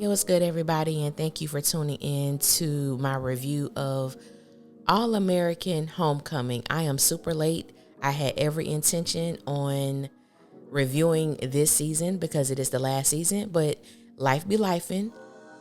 Yo, what's good, everybody, and thank you for tuning in to my review of All American Homecoming. I am super late. I had every intention on reviewing this season because it is the last season, but life be lifing.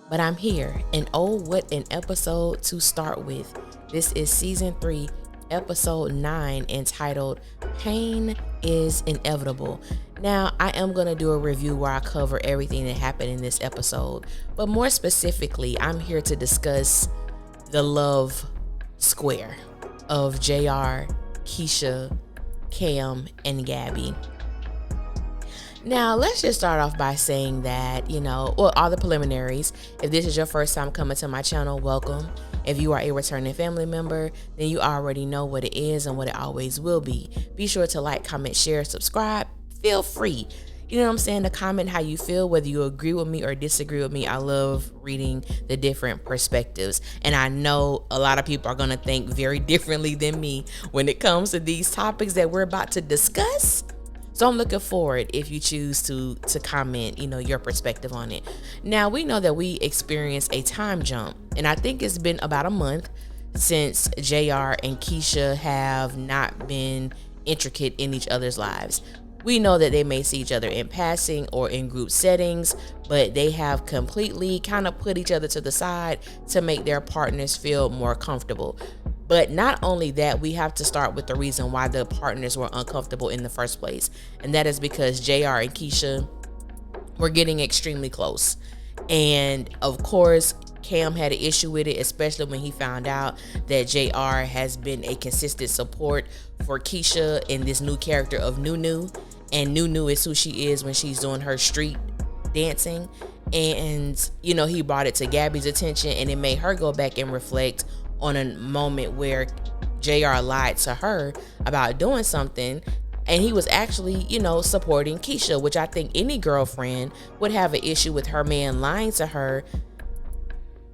But I'm here, and oh, what an episode to start with. This is season 3, episode 9, entitled Pain is Inevitable. Now, I am going to do a review where I cover everything that happened in this episode, but more specifically, I'm here to discuss the love square of JR, Keisha, Cam, and Gabby. Now, let's just start off by saying that, all the preliminaries. If this is your first time coming to my channel, welcome. If you are a returning family member, then you already know what it is and what it always will be. Be sure to like, comment, share, subscribe. Feel free. You know what I'm saying? To comment how you feel, whether you agree with me or disagree with me. I love reading the different perspectives. And I know a lot of people are going to think very differently than me when it comes to these topics that we're about to discuss. So I'm looking forward if you choose to comment, your perspective on it. Now, we know that we experienced a time jump, and I think it's been about a month since JR and Keisha have not been intricate in each other's lives. We know that they may see each other in passing or in group settings, but they have completely kind of put each other to the side to make their partners feel more comfortable. But not only that, we have to start with the reason why the partners were uncomfortable in the first place. And that is because JR and Keisha were getting extremely close. And of course, Cam had an issue with it, especially when he found out that JR has been a consistent support for Keisha in this new character of Nunu. And Nunu is who she is when she's doing her street dancing. And, he brought it to Gabby's attention, and it made her go back and reflect on a moment where JR lied to her about doing something, and he was actually, supporting Keisha, which I think any girlfriend would have an issue with her man lying to her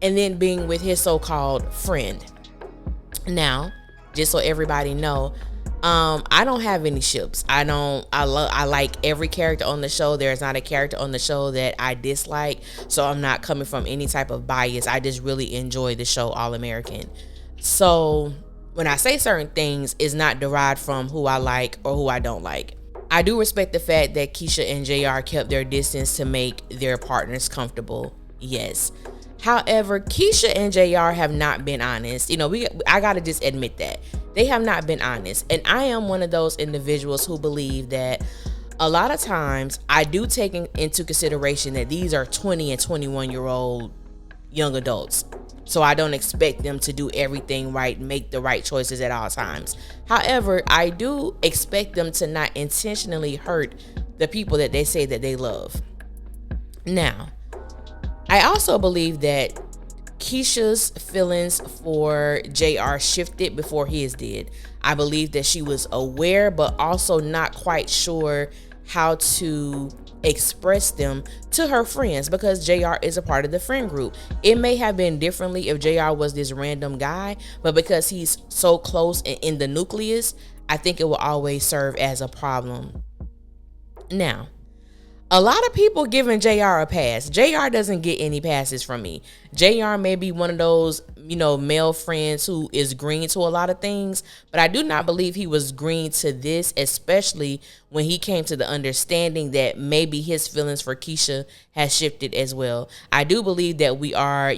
and then being with his so-called friend. Now, just so everybody know, I don't have any ships. I like every character on the show. There's not a character on the show that I dislike, so I'm not coming from any type of bias. I just really enjoy the show All American. So when I say certain things, it's not derived from who I like or who I don't like. I do respect the fact that Keisha and JR kept their distance to make their partners comfortable. Yes. However, Keisha and JR have not been honest. I gotta just admit that. They have not been honest. And I am one of those individuals who believe that a lot of times I do take into consideration that these are 20 and 21-year-old young adults. So I don't expect them to do everything right, make the right choices at all times. However, I do expect them to not intentionally hurt the people that they say that they love. Now, I also believe that Keisha's feelings for JR shifted before his did. I believe that she was aware, but also not quite sure how to express them to her friends, because JR is a part of the friend group. It may have been differently if JR was this random guy, but because he's so close and in the nucleus, I think it will always serve as a problem. Now, a lot of people giving JR a pass. JR doesn't get any passes from me. JR may be one of those, male friends who is green to a lot of things, but I do not believe he was green to this, especially when he came to the understanding that maybe his feelings for Keisha has shifted as well. I do believe that we are,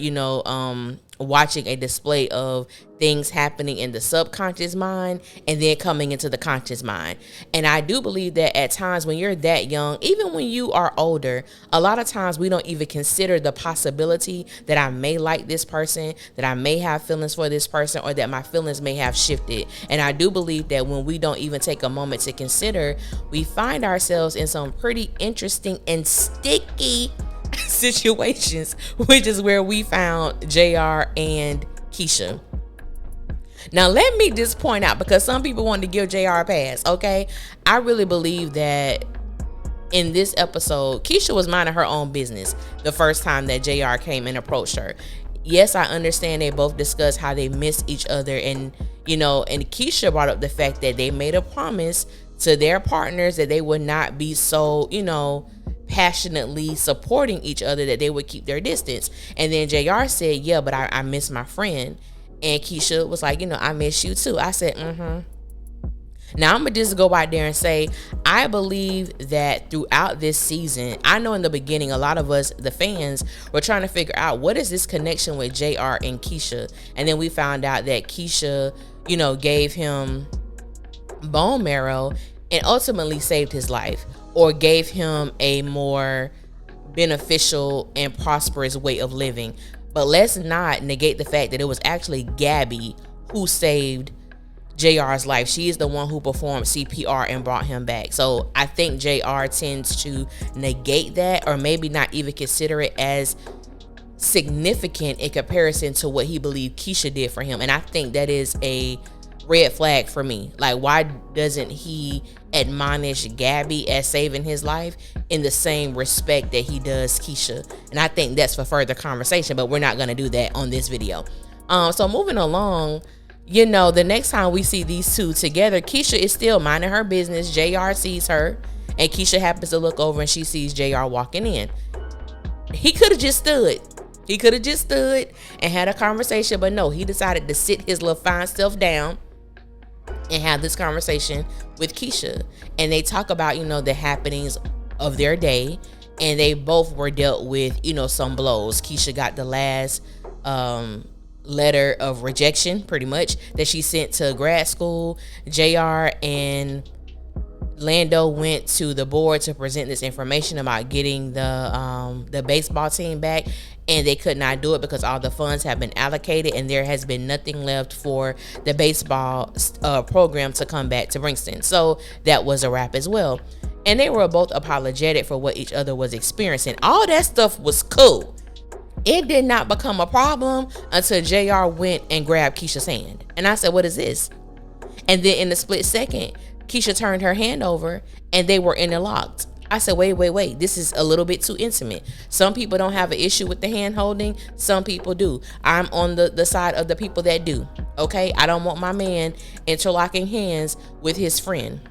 watching a display of things happening in the subconscious mind and then coming into the conscious mind. And I do believe that at times when you're that young, even when you are older, a lot of times we don't even consider the possibility that I may like this person, that I may have feelings for this person, or that my feelings may have shifted. And I do believe that when we don't even take a moment to consider, we find ourselves in some pretty interesting and sticky situations, which is where we found JR and Keisha. Now, let me just point out, because some people want to give JR a pass, okay? I really believe that in this episode, Keisha was minding her own business the first time that JR came and approached her. Yes, I understand they both discussed how they miss each other, and and Keisha brought up the fact that they made a promise to their partners that they would not be so, passionately supporting each other, that they would keep their distance. And then JR said, yeah, but I miss my friend. And Keisha was like, I miss you too. I said, Now I'm gonna just go out there and say, I believe that throughout this season, I know in the beginning, a lot of us, the fans, were trying to figure out what is this connection with JR and Keisha. And then we found out that Keisha, gave him bone marrow and ultimately saved his life, or gave him a more beneficial and prosperous way of living. But let's not negate the fact that it was actually Gabby who saved JR's life. She is the one who performed CPR and brought him back. So I think JR tends to negate that, or maybe not even consider it as significant in comparison to what he believed Keisha did for him. And I think that is a red flag for me. Like, why doesn't he admonish Gabby as saving his life in the same respect that he does Keisha? And I think that's for further conversation, but we're not going to do that on this video. So moving along, the next time we see these two together, Keisha is still minding her business. JR sees her, and Keisha happens to look over and she sees JR walking in. He could have just stood. He could have just stood and had a conversation, but no, he decided to sit his little fine self down and have this conversation with Keisha. And they talk about, the happenings of their day, and they both were dealt with, some blows. Keisha got the last letter of rejection, pretty much, that she sent to grad school. JR and Lando went to the board to present this information about getting the baseball team back, and they could not do it because all the funds have been allocated and there has been nothing left for the baseball program to come back to Princeton. So that was a wrap as well. And they were both apologetic for what each other was experiencing. All that stuff was cool. It did not become a problem until JR went and grabbed Keisha's hand. And I said, what is this? And then in the split second, Keisha turned her hand over and they were interlocked. I said, wait, this is a little bit too intimate. Some people don't have an issue with the hand holding. Some people do. I'm on the side of the people that do. Okay? I don't want my man interlocking hands with his friend.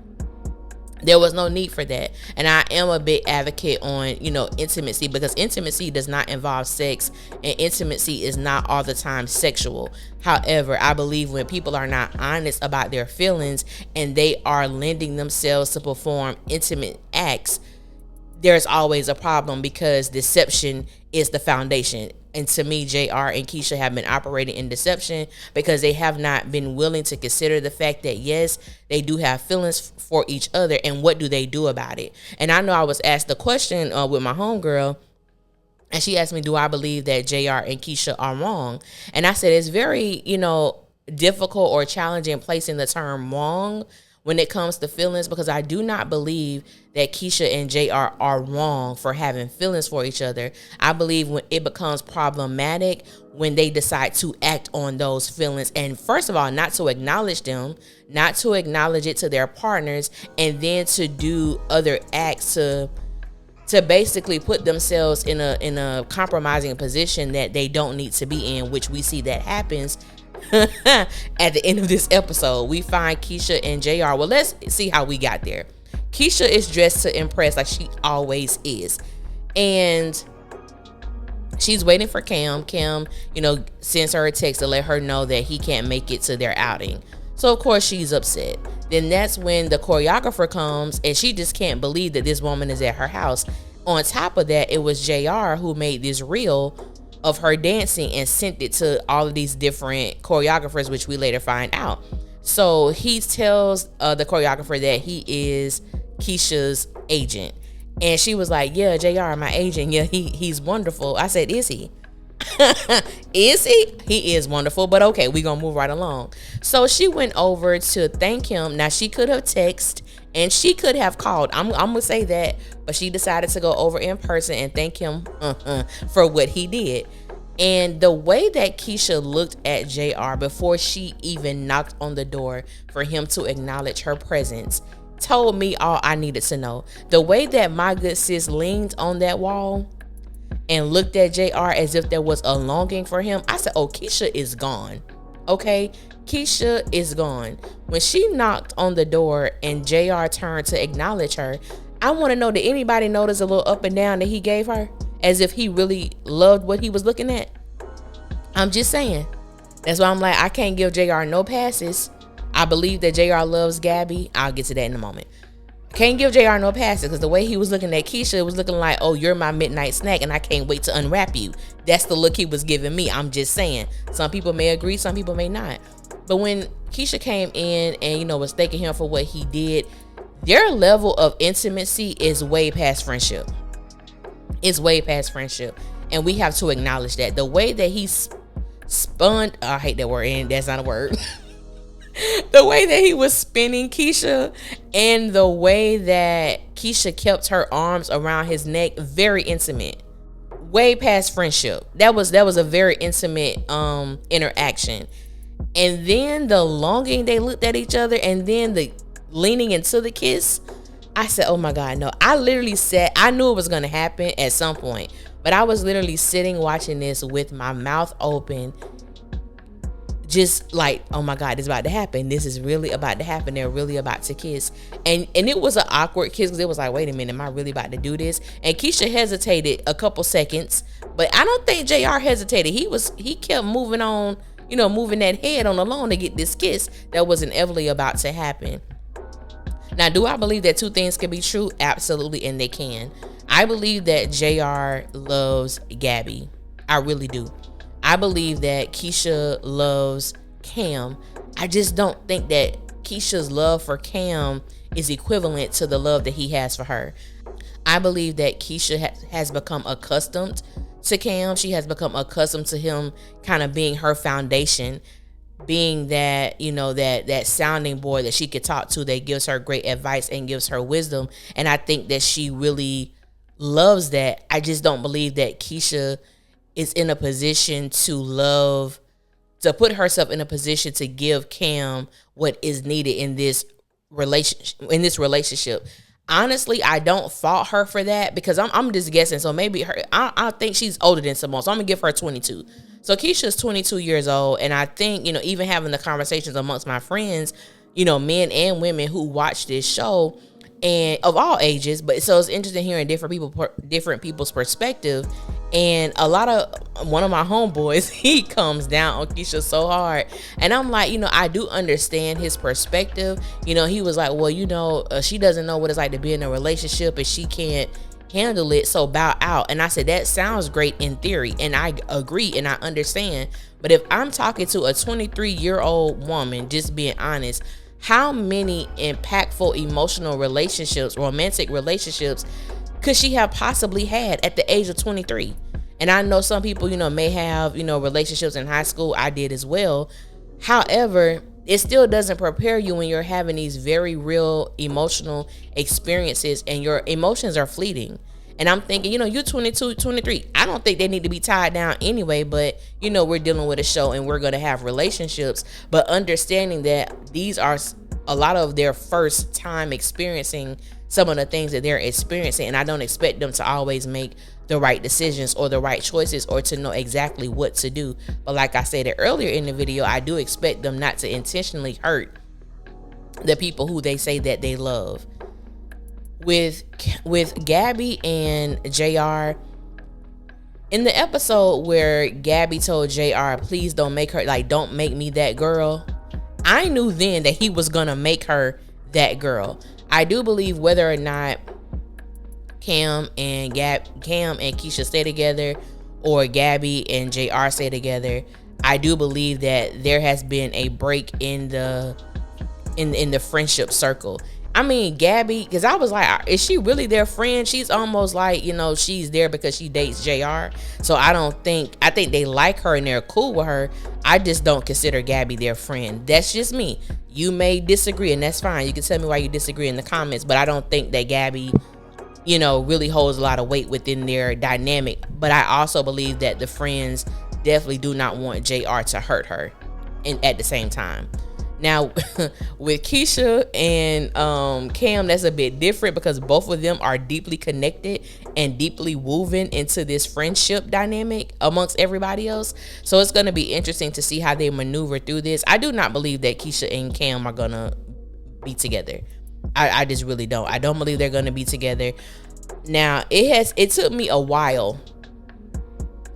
There was no need for that. And I am a big advocate on, intimacy, because intimacy does not involve sex, and intimacy is not all the time sexual. However, I believe when people are not honest about their feelings and they are lending themselves to perform intimate acts, there's always a problem, because deception is the foundation. And to me, JR and Keisha have been operating in deception because they have not been willing to consider the fact that, yes, they do have feelings for each other, and what do they do about it? And I know I was asked the question with my homegirl, and she asked me, do I believe that JR and Keisha are wrong? And I said, it's very, difficult or challenging placing the term wrong when it comes to feelings, because I do not believe that Keisha and JR are wrong for having feelings for each other. I believe when it becomes problematic when they decide to act on those feelings, and first of all, not to acknowledge them, not to acknowledge it to their partners, and then to do other acts to basically put themselves in a compromising position that they don't need to be in, which we see that happens at the end of this episode. We find Keisha and JR. Well, let's see how we got there. Keisha is dressed to impress, like she always is, and she's waiting for Cam. Cam, sends her a text to let her know that he can't make it to their outing. So of course she's upset. Then that's when the choreographer comes, and she just can't believe that this woman is at her house. On top of that, it was JR who made this reel of her dancing and sent it to all of these different choreographers, which we later find out. So he tells the choreographer that he is Keisha's agent, and she was like, yeah, JR, my agent. Yeah, he's wonderful. I said, is he? Is he? He is wonderful, but okay, we're gonna move right along. So she went over to thank him. Now, she could have texted and she could have called. I'm gonna say that, but she decided to go over in person and thank him for what he did. And the way that Keisha looked at JR before she even knocked on the door for him to acknowledge her presence told me all I needed to know. The way that my good sis leaned on that wall and looked at JR as if there was a longing for him, I said, oh, Keisha is gone. Okay, Keisha is gone. When she knocked on the door and JR turned to acknowledge her, I want to know, did anybody notice a little up and down that he gave her, as if he really loved what he was looking at? I'm just saying. That's why I'm like, I can't give JR no passes. I believe that JR loves Gabby. I'll get to that in a moment. Can't give JR no passes, because the way he was looking at Keisha, it was looking like, oh, you're my midnight snack and I can't wait to unwrap you. That's the look he was giving me. I'm just saying. Some people may agree, some people may not. But when Keisha came in and, you know, was thanking him for what he did, their level of intimacy is way past friendship. It's way past friendship. And we have to acknowledge that. The way that he spun, I hate that word, and that's not a word. The way that he was spinning Keisha, and the way that Keisha kept her arms around his neck, very intimate, way past friendship. That was a very intimate interaction. And then the longing they looked at each other, and then the leaning into the kiss, I said, oh my God, no. I literally said, I knew it was going to happen at some point, but I was literally sitting watching this with my mouth open, just like, oh my God, it's about to happen. This is really about to happen. They're really about to kiss. And it was an awkward kiss, because it was like, wait a minute, am I really about to do this? And Keisha hesitated a couple seconds, but I don't think JR hesitated. He kept moving on, you know, moving that head on alone to get this kiss that was inevitably about to happen. Now, do I believe that two things can be true? Absolutely, and they can. I believe that JR loves Gabby. I really do. I believe that Keisha loves Cam. I just don't think that Keisha's love for Cam is equivalent to the love that he has for her. I believe that Keisha has become accustomed to Cam. She has become accustomed to him kind of being her foundation, being that, you know, that sounding board that she could talk to, that gives her great advice and gives her wisdom. And I think that she really loves that. I just don't believe that Keisha is in a position to put herself in a position to give Cam what is needed in this relationship. Honestly, I don't fault her for that, because I'm just guessing. So maybe I think she's older than Simone, so I'm gonna give her 22. So Keisha's 22 years old, and I think, you know, even having the conversations amongst my friends, you know, men and women who watch this show, and of all ages, but so it's interesting hearing different people's perspective. And one of my homeboys, he comes down on Keisha so hard, and I'm like, you know, I do understand his perspective. You know, he was like, well, you know, she doesn't know what it's like to be in a relationship, and she can't handle it, so bow out. And I said, that sounds great in theory, and I agree and I understand. But if I'm talking to a 23-year-old woman, just being honest, how many impactful emotional relationships, romantic relationships, could she have possibly had at the age of 23? And I know some people, you know, may have, you know, relationships in high school. I did as well. However, it still doesn't prepare you when you're having these very real emotional experiences, and your emotions are fleeting. And I'm thinking, you know, you're 22, 23. I don't think they need to be tied down anyway, but, you know, we're dealing with a show and we're going to have relationships. But understanding that these are a lot of their first time experiencing some of the things that they're experiencing. And I don't expect them to always make the right decisions or the right choices or to know exactly what to do. But like I said earlier in the video, I do expect them not to intentionally hurt the people who they say that they love. With Gabby and JR, in the episode where Gabby told JR, please don't make her, like, don't make me that girl, I knew then that he was gonna make her that girl. I do believe whether or not Cam and Keisha stay together, or Gabby and JR stay together, I do believe that there has been a break in the friendship circle. I mean, Gabby, because I was like, is she really their friend? She's almost like, you know, she's there because she dates JR. So I think they like her and they're cool with her. I just don't consider Gabby their friend. That's just me. You may disagree, and that's fine. You can tell me why you disagree in the comments, but I don't think that Gabby, you know, really holds a lot of weight within their dynamic. But I also believe that the friends definitely do not want JR to hurt her at the same time. Now, with Keisha and Cam, that's a bit different because both of them are deeply connected and deeply woven into this friendship dynamic amongst everybody else. So it's going to be interesting to see how they maneuver through this. I do not believe that Keisha and Cam are going to be together. I just really don't. I don't believe they're going to be together. Now, it took me a while.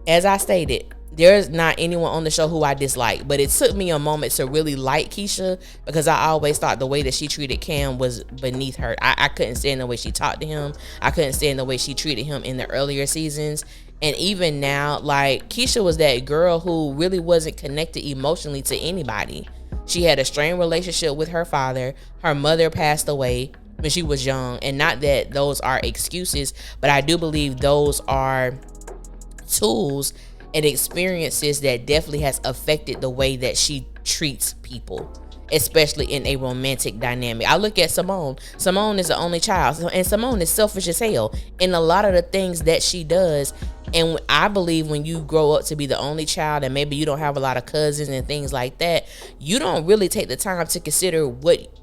As I stated, there's not anyone on the show who I dislike, but it took me a moment to really like Keisha, because I always thought the way that she treated Cam was beneath her. I couldn't stand the way she talked to him. I couldn't stand the way she treated him in the earlier seasons. And even now, like, Keisha was that girl who really wasn't connected emotionally to anybody. She had a strained relationship with her father. Her mother passed away when she was young. And not that those are excuses, but I do believe those are tools and experiences that definitely has affected the way that she treats people, especially in a romantic dynamic. I look at Simone. Simone is the only child, and Simone is selfish as hell in a lot of the things that she does. And I believe when you grow up to be the only child, and maybe you don't have a lot of cousins and things like that, you don't really take the time to consider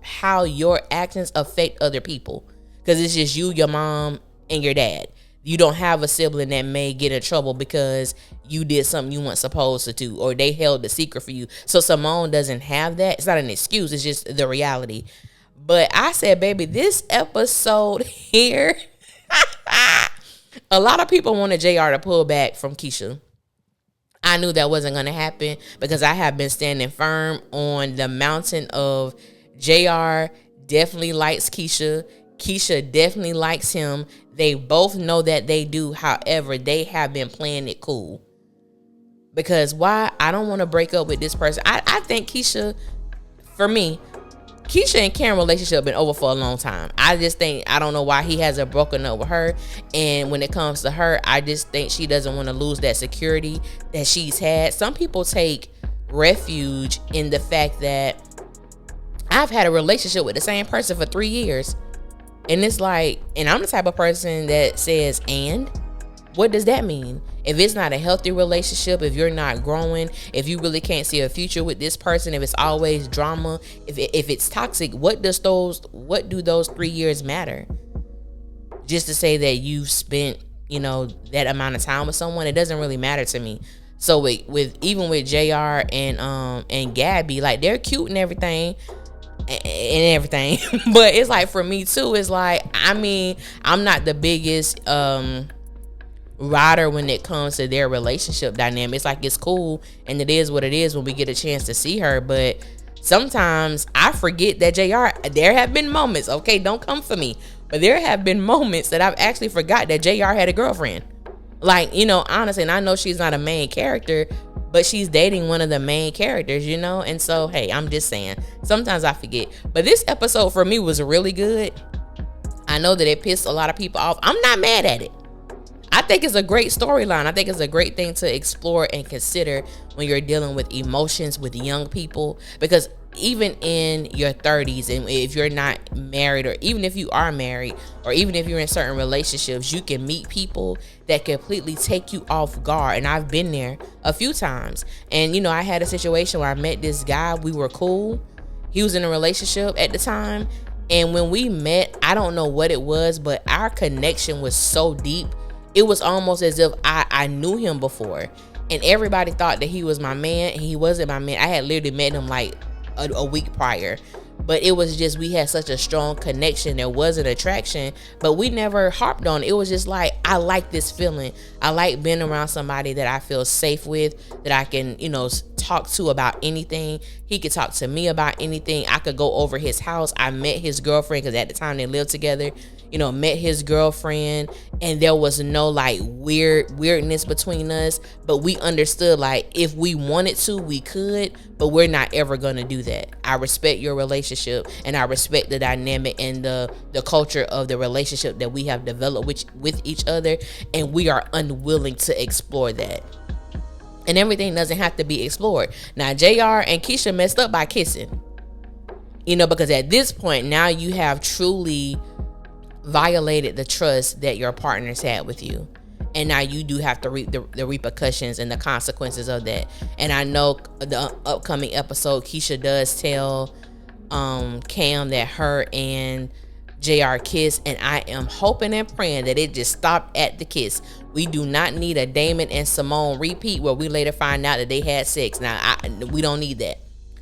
how your actions affect other people, because it's just you, your mom, and your dad. You don't have a sibling that may get in trouble because you did something you weren't supposed to do, or they held the secret for you. So Simone doesn't have that. It's not an excuse. It's just the reality. But I said, baby, this episode here, a lot of people wanted JR to pull back from Keisha. I knew that wasn't going to happen, because I have been standing firm on the mountain of JR definitely likes Keisha. Keisha definitely likes him. They both know that they do. However, they have been playing it cool. Because why? I don't want to break up with this person. I think Keisha, for me, Keisha and Karen relationship been over for a long time. I just think, I don't know why he hasn't broken up with her. And when it comes to her, I just think she doesn't want to lose that security that she's had. Some people take refuge in the fact that I've had a relationship with the same person for 3 years. And it's like, and I'm the type of person that says, and what does that mean? If it's not a healthy relationship, if you're not growing, if you really can't see a future with this person, if it's always drama, if it's toxic, what do those 3 years matter? Just to say that you've spent, that amount of time with someone, it doesn't really matter to me. So even with JR and Gabby, like, they're cute and everything. But it's like, for me too, it's like, I'm not the biggest rider when it comes to their relationship dynamic. It's like, it's cool and it is what it is when we get a chance to see her, but sometimes I forget that there have been moments, okay, don't come for me, but there have been moments that I've actually forgot that JR had a girlfriend. Like, honestly, and I know she's not a main character, but she's dating one of the main characters, and so, hey, I'm just saying, sometimes I forget. But this episode for me was really good. I know that it pissed a lot of people off. I'm not mad at it. I think it's a great storyline. I think it's a great thing to explore and consider when you're dealing with emotions with young people, because even in your 30s, and if you're not married, or even if you are married, or even if you're in certain relationships, you can meet people that completely take you off guard. And I've been there a few times. And I had a situation where I met this guy. We were cool. He was in a relationship at the time, and when we met, I don't know what it was, but our connection was so deep. It was almost as if I knew him before, and everybody thought that he was my man, and he wasn't my man. I had literally met him like a week prior, but it was just, we had such a strong connection. There was an attraction, but we never harped on it. It was just like, I like this feeling. I like being around somebody that I feel safe with, that I can, talk to about anything. He could talk to me about anything. I could go over his house. I met his girlfriend, because at the time they lived together. Met his girlfriend, and there was no like weirdness between us, but we understood, like, if we wanted to, we could, but we're not ever gonna do that. I respect your relationship, and I respect the dynamic and the culture of the relationship that we have developed with each other, and we are unwilling to explore that. And everything doesn't have to be explored. Now, JR and Keisha messed up by kissing, because at this point now you have truly violated the trust that your partners had with you, and now you do have to reap the repercussions and the consequences of that. And I know the upcoming episode, Keisha does tell Cam that her and JR kiss, and I am hoping and praying that it just stopped at the kiss. We do not need a Damon and Simone repeat where we later find out that they had sex. Now, we don't need that.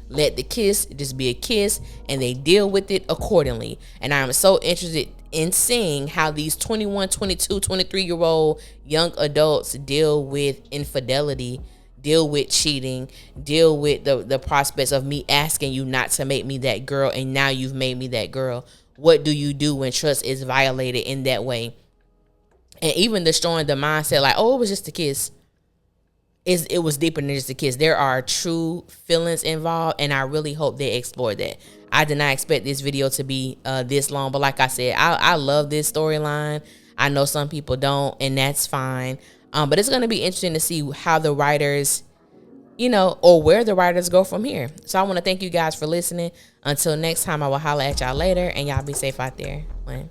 Let the kiss just be a kiss, and they deal with it accordingly. And I'm so interested in seeing how these 21, 22, 23-year-old young adults deal with infidelity, deal with cheating, deal with the prospects of me asking you not to make me that girl, and now you've made me that girl. What do you do when trust is violated in that way? And even destroying the mindset like, oh, it was just a kiss. It was deeper than just a kiss. There are true feelings involved, and I really hope they explore that. I did not expect this video to be this long, but like I said, I love this storyline. I know some people don't, and that's fine. But it's going to be interesting to see how the writers, or where the writers go from here. So I want to thank you guys for listening. Until next time, I will holler at y'all later, and y'all be safe out there. Bye.